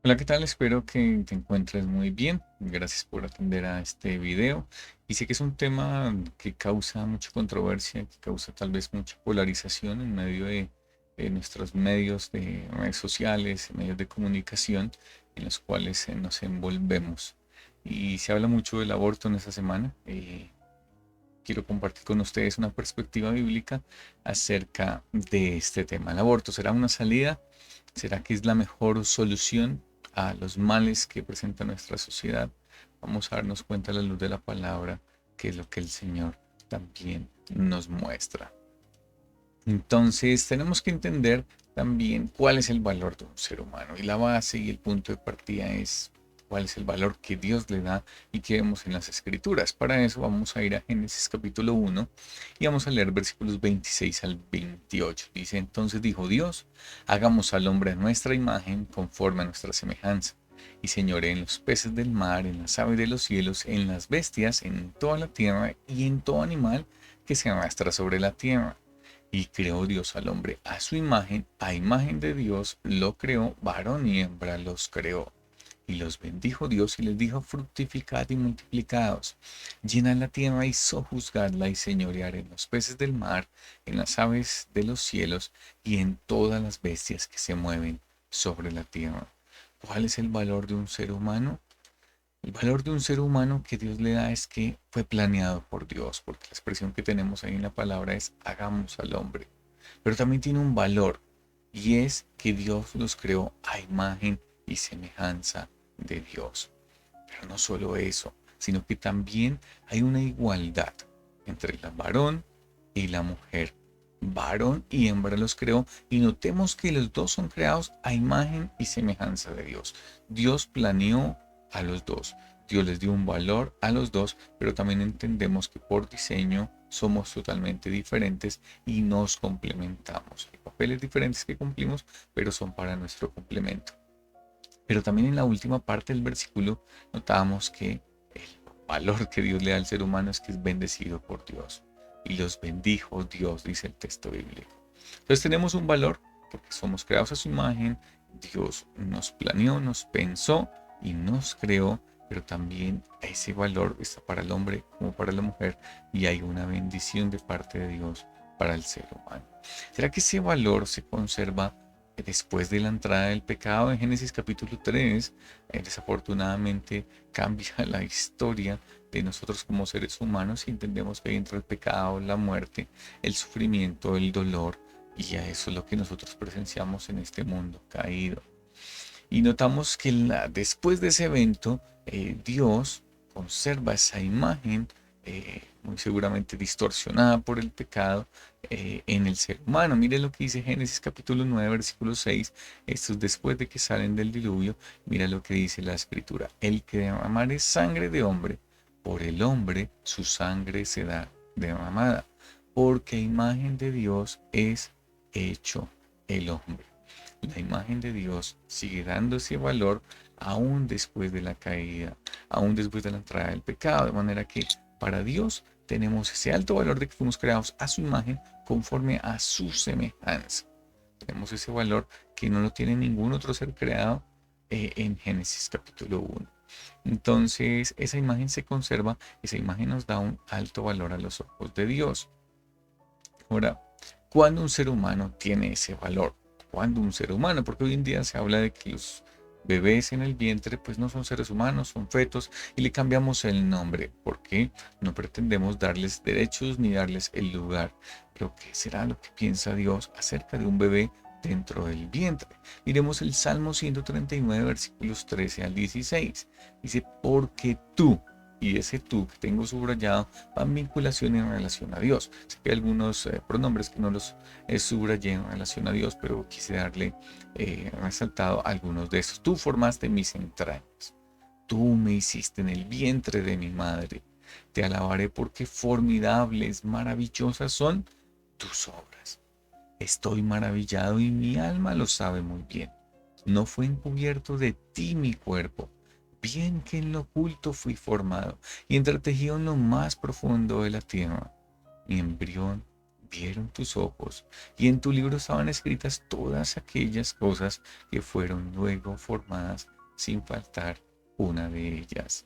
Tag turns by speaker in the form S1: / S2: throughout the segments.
S1: Hola, ¿qué tal? Espero que te encuentres muy bien. Gracias por atender a este video. Y sé que es un tema que causa mucha controversia, que causa tal vez mucha polarización en medio de nuestros medios de redes sociales, medios de comunicación en los cuales nos envolvemos. Y se habla mucho del aborto en esta semana. Quiero compartir con ustedes una perspectiva bíblica acerca de este tema. ¿El aborto será una salida? ¿Será que es la mejor solución a los males que presenta nuestra sociedad? Vamos a darnos cuenta a la luz de la palabra, que es lo que el Señor también nos muestra. Entonces, tenemos que entender también cuál es el valor de un ser humano. Y la base y el punto de partida es cuál es el valor que Dios le da y que vemos en las Escrituras. Para eso vamos a ir a Génesis capítulo 1 y vamos a leer versículos 26 al 28. Dice, entonces dijo Dios, hagamos al hombre a nuestra imagen conforme a nuestra semejanza. Y señoré en los peces del mar, en las aves de los cielos, en las bestias, en toda la tierra y en todo animal que se arrastra sobre la tierra. Y creó Dios al hombre a imagen de Dios lo creó, varón y hembra los creó. Y los bendijo Dios y les dijo, fructificad y multiplicaos, llenad la tierra y sojuzgadla y señorear en los peces del mar, en las aves de los cielos y en todas las bestias que se mueven sobre la tierra. ¿Cuál es el valor de un ser humano? El valor de un ser humano que Dios le da es que fue planeado por Dios, porque la expresión que tenemos ahí en la palabra es hagamos al hombre. Pero también tiene un valor y es que Dios los creó a imagen y semejanza de Dios. Pero no solo eso, sino que también hay una igualdad entre el varón y la mujer. Varón y hembra los creó y notemos que los dos son creados a imagen y semejanza de Dios. Dios planeó a los dos. Dios les dio un valor a los dos, pero también entendemos que por diseño somos totalmente diferentes y nos complementamos. Hay papeles diferentes que cumplimos, pero son para nuestro complemento. Pero también en la última parte del versículo notábamos que el valor que Dios le da al ser humano es que es bendecido por Dios. Y los bendijo Dios, dice el texto bíblico. Entonces tenemos un valor porque somos creados a su imagen. Dios nos planeó, nos pensó y nos creó, pero también ese valor está para el hombre como para la mujer y hay una bendición de parte de Dios para el ser humano. ¿Será que ese valor se conserva después de la entrada del pecado? En Génesis capítulo 3, desafortunadamente cambia la historia de nosotros como seres humanos y entendemos que ahí entra el pecado, la muerte, el sufrimiento, el dolor, y a eso es lo que nosotros presenciamos en este mundo caído. Y notamos que después de ese evento, Dios conserva esa imagen, muy seguramente distorsionada por el pecado, en el ser humano. Mire lo que dice Génesis capítulo 9, versículo 6. Esto es después de que salen del diluvio. Mira lo que dice la escritura. El que derramare sangre de hombre, por el hombre su sangre será derramada, porque imagen de Dios es hecho el hombre. La imagen de Dios sigue dando ese valor aún después de la caída, aún después de la entrada del pecado, de manera que para Dios tenemos ese alto valor de que fuimos creados a su imagen conforme a su semejanza. Tenemos ese valor que no lo tiene ningún otro ser creado en Génesis capítulo 1. Entonces, esa imagen se conserva, esa imagen nos da un alto valor a los ojos de Dios. Ahora, ¿cuándo un ser humano tiene ese valor? ¿Cuándo un ser humano? Porque hoy en día se habla de que los bebés en el vientre pues no son seres humanos, son fetos y le cambiamos el nombre porque no pretendemos darles derechos ni darles el lugar. Pero ¿qué será lo que piensa Dios acerca de un bebé dentro del vientre? Miremos el Salmo 139, versículos 13 al 16. Dice, porque tú, y ese tú que tengo subrayado, va en vinculación en relación a Dios. Sé que hay algunos pronombres que no los subrayé en relación a Dios, pero quise darle resaltado algunos de estos. Tú formaste mis entrañas. Tú me hiciste en el vientre de mi madre. Te alabaré porque formidables, maravillosas son tus obras. Estoy maravillado y mi alma lo sabe muy bien. No fue encubierto de ti mi cuerpo, bien que en lo oculto fui formado y entretejido en lo más profundo de la tierra. Mi embrión vieron tus ojos, y en tu libro estaban escritas todas aquellas cosas que fueron luego formadas sin faltar una de ellas.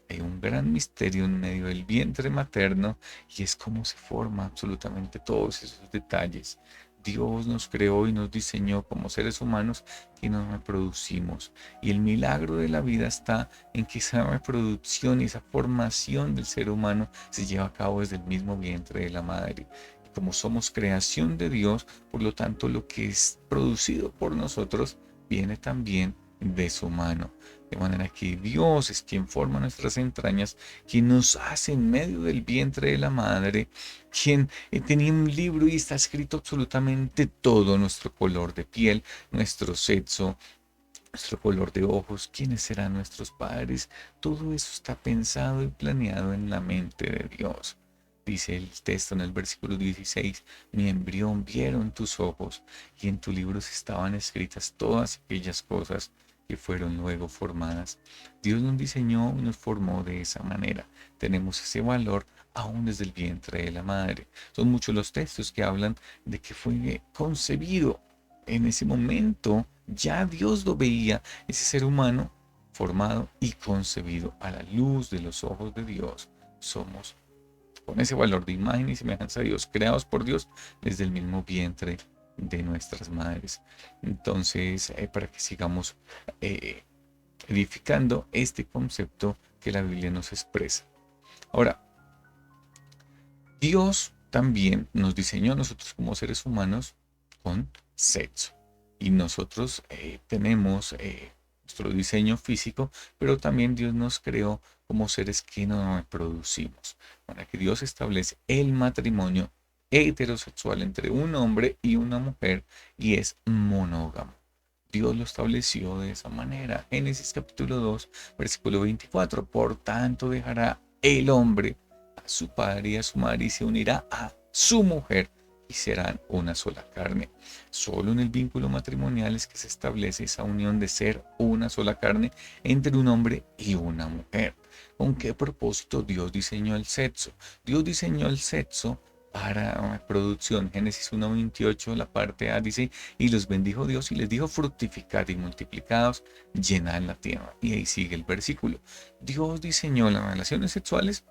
S1: Hay un gran misterio en medio del vientre materno y es cómo se forma absolutamente todos esos detalles. Dios nos creó y nos diseñó como seres humanos que nos reproducimos. Y el milagro de la vida está en que esa reproducción y esa formación del ser humano se lleva a cabo desde el mismo vientre de la madre. Y como somos creación de Dios, por lo tanto lo que es producido por nosotros viene también de su mano. De manera que Dios es quien forma nuestras entrañas, quien nos hace en medio del vientre de la madre, quien tenía un libro y está escrito absolutamente todo, nuestro color de piel, nuestro sexo, nuestro color de ojos, quiénes serán nuestros padres. Todo eso está pensado y planeado en la mente de Dios. Dice el texto en el versículo 16, mi embrión vieron tus ojos y en tu libro estaban escritas todas aquellas cosas que fueron luego formadas. Dios nos diseñó y nos formó de esa manera. Tenemos ese valor aún desde el vientre de la madre. Son muchos los textos que hablan de que fue concebido. En ese momento ya Dios lo veía, ese ser humano formado y concebido a la luz de los ojos de Dios. Somos con ese valor de imagen y semejanza de Dios, creados por Dios desde el mismo vientre de nuestras madres. Entonces, para que sigamos eh, edificando este concepto que la Biblia nos expresa. Ahora, Dios también nos diseñó a nosotros como seres humanos con sexo. Y nosotros tenemos nuestro diseño físico, pero también Dios nos creó como seres que nos reproducimos. Para que Dios establece el matrimonio heterosexual entre un hombre y una mujer y es monógamo. Dios lo estableció de esa manera. Génesis capítulo 2, versículo 24. Por tanto dejará el hombre a su padre y a su madre y se unirá a su mujer y serán una sola carne. Solo en el vínculo matrimonial es que se establece esa unión de ser una sola carne entre un hombre y una mujer. ¿Con qué propósito Dios diseñó el sexo? Dios diseñó el sexo para reproducción. Génesis 1:28, la parte A dice, y los bendijo Dios y les dijo, fructificad y multiplicaos, llenad la tierra. Y ahí sigue el versículo. Dios diseñó las relaciones sexuales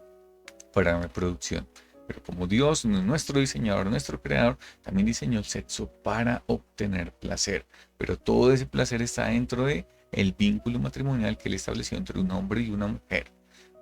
S1: para reproducción. Pero como Dios, nuestro diseñador, nuestro creador, también diseñó el sexo para obtener placer. Pero todo ese placer está dentro de el vínculo matrimonial que él estableció entre un hombre y una mujer.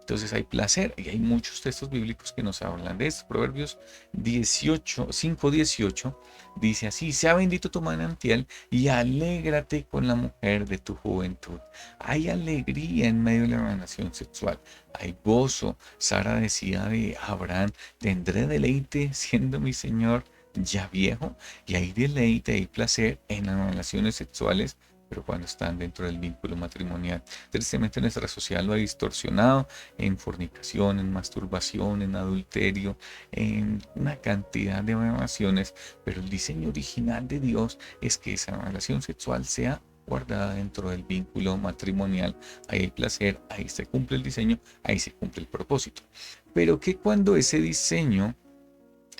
S1: Entonces hay placer y hay muchos textos bíblicos que nos hablan de esto. Proverbios 5:18 dice así, sea bendito tu manantial y alégrate con la mujer de tu juventud. Hay alegría en medio de la relación sexual, hay gozo. Sara decía de Abraham, tendré deleite siendo mi Señor ya viejo, y hay deleite, hay placer en las relaciones sexuales, pero cuando están dentro del vínculo matrimonial. Tristemente nuestra sociedad lo ha distorsionado en fornicación, en masturbación, en adulterio, en una cantidad de relaciones, pero el diseño original de Dios es que esa relación sexual sea guardada dentro del vínculo matrimonial. Ahí hay placer, ahí se cumple el diseño, ahí se cumple el propósito. Pero que cuando ese diseño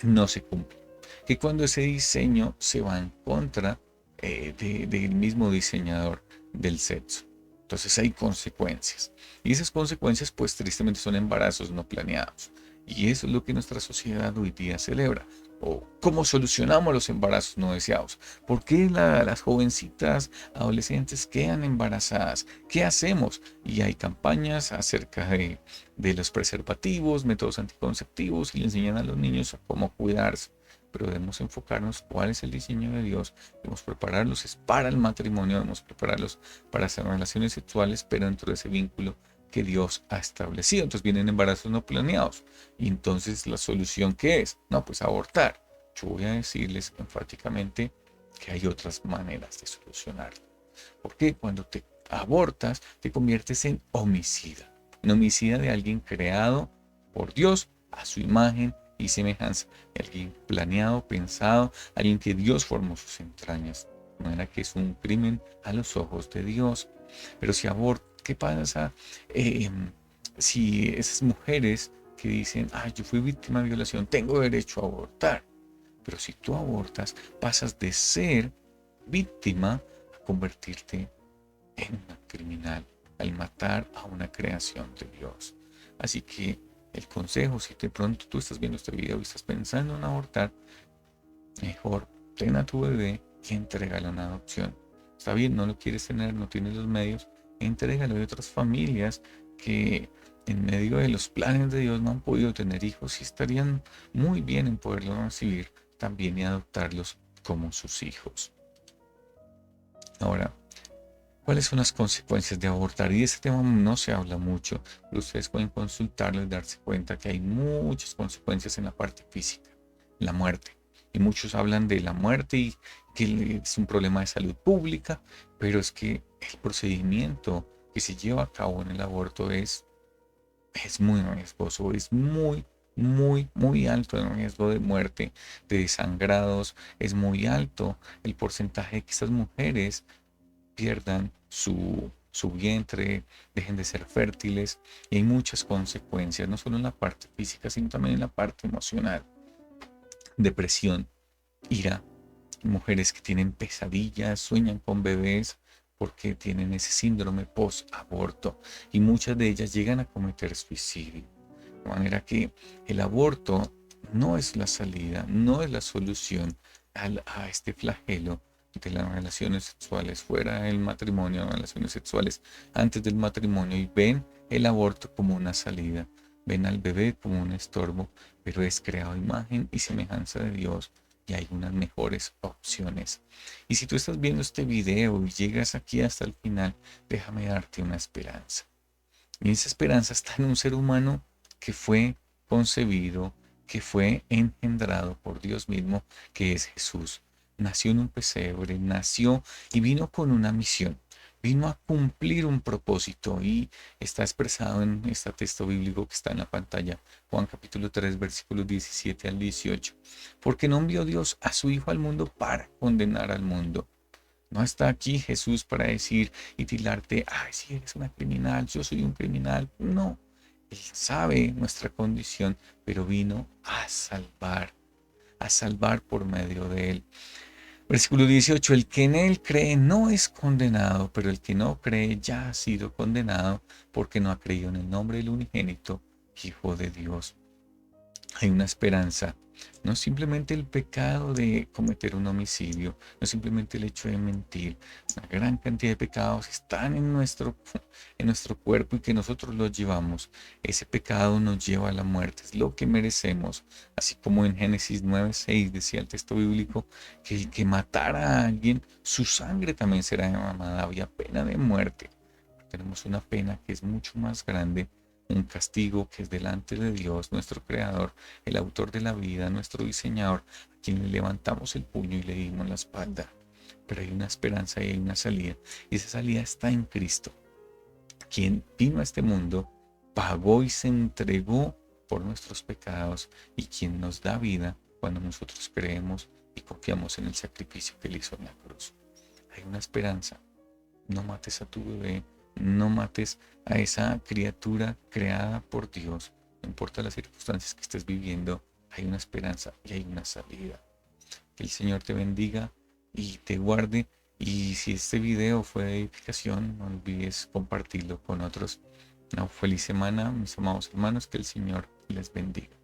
S1: no se cumple, que cuando ese diseño se va en contra del mismo diseñador del sexo. Entonces hay consecuencias. Y esas consecuencias, pues tristemente son embarazos no planeados. Y eso es lo que nuestra sociedad hoy día celebra. O cómo solucionamos los embarazos no deseados. ¿Por qué las jovencitas adolescentes quedan embarazadas? ¿Qué hacemos? Y hay campañas acerca de los preservativos, métodos anticonceptivos y le enseñan a los niños a cómo cuidarse. Pero debemos enfocarnos cuál es el diseño de Dios. Debemos prepararlos es para el matrimonio, debemos prepararlos para hacer relaciones sexuales, pero dentro de ese vínculo que Dios ha establecido. Entonces vienen embarazos no planeados. Y entonces la solución, ¿qué es? No, pues abortar. Yo voy a decirles enfáticamente que hay otras maneras de solucionarlo. Porque cuando te abortas, te conviertes en homicida. En homicida de alguien creado por Dios a su imagen y semejanza. Alguien planeado, pensado, alguien que Dios formó sus entrañas. De manera que es un crimen a los ojos de Dios. Pero si aborta, ¿qué pasa si esas mujeres que dicen, yo fui víctima de violación, tengo derecho a abortar? Pero si tú abortas, pasas de ser víctima a convertirte en una criminal al matar a una creación de Dios. Así que el consejo, si de pronto tú estás viendo este video y estás pensando en abortar, mejor ten a tu bebé y entrégalo en adopción. Está bien, no lo quieres tener, no tienes los medios, entrégalo. Hay otras familias que en medio de los planes de Dios no han podido tener hijos y estarían muy bien en poderlos recibir también y adoptarlos como sus hijos. Ahora, ¿cuáles son las consecuencias de abortar? Y de este tema no se habla mucho, pero ustedes pueden consultarlo y darse cuenta que hay muchas consecuencias en la parte física, la muerte. Y muchos hablan de la muerte y que es un problema de salud pública, pero es que el procedimiento que se lleva a cabo en el aborto es muy riesgoso, es muy alto el riesgo de muerte, de desangrados, es muy alto el porcentaje de que estas mujeres pierdan su vientre, dejen de ser fértiles y hay muchas consecuencias, no solo en la parte física, sino también en la parte emocional. Depresión, ira, mujeres que tienen pesadillas, sueñan con bebés porque tienen ese síndrome post-aborto y muchas de ellas llegan a cometer suicidio. De manera que el aborto no es la salida, no es la solución a este flagelo de las relaciones sexuales fuera del matrimonio, relaciones sexuales antes del matrimonio y ven el aborto como una salida, ven al bebé como un estorbo, pero es creado a imagen y semejanza de Dios y hay unas mejores opciones. Y si tú estás viendo este video y llegas aquí hasta el final, déjame darte una esperanza. Y esa esperanza está en un ser humano que fue concebido, que fue engendrado por Dios mismo, que es Jesús. Nació en un pesebre, nació y vino con una misión. Vino a cumplir un propósito y está expresado en este texto bíblico que está en la pantalla, Juan capítulo 3, versículos 17 al 18. Porque no envió Dios a su Hijo al mundo para condenar al mundo. No está aquí Jesús para decir y tildarte, ay, si eres una criminal, yo soy un criminal. No, Él sabe nuestra condición, pero vino a salvar por medio de Él. Versículo 18, el que en Él cree no es condenado, pero el que no cree ya ha sido condenado porque no ha creído en el nombre del unigénito Hijo de Dios. Hay una esperanza. No es simplemente el pecado de cometer un homicidio, no es simplemente el hecho de mentir. Una gran cantidad de pecados están en nuestro cuerpo y que nosotros los llevamos. Ese pecado nos lleva a la muerte, es lo que merecemos. Así como en Génesis 9:6 decía el texto bíblico que el que matara a alguien, su sangre también será derramada. Había pena de muerte. Tenemos una pena que es mucho más grande, un castigo que es delante de Dios, nuestro Creador, el autor de la vida, nuestro diseñador, a quien le levantamos el puño y le dimos la espalda. Pero hay una esperanza y hay una salida, y esa salida está en Cristo, quien vino a este mundo, pagó y se entregó por nuestros pecados y quien nos da vida cuando nosotros creemos y confiamos en el sacrificio que él hizo en la cruz. Hay una esperanza. No mates a tu bebé, no mates a esa criatura creada por Dios. No importa las circunstancias que estés viviendo, hay una esperanza y hay una salida. Que el Señor te bendiga y te guarde. Y si este video fue de edificación, no olvides compartirlo con otros. Una feliz semana, mis amados hermanos, que el Señor les bendiga.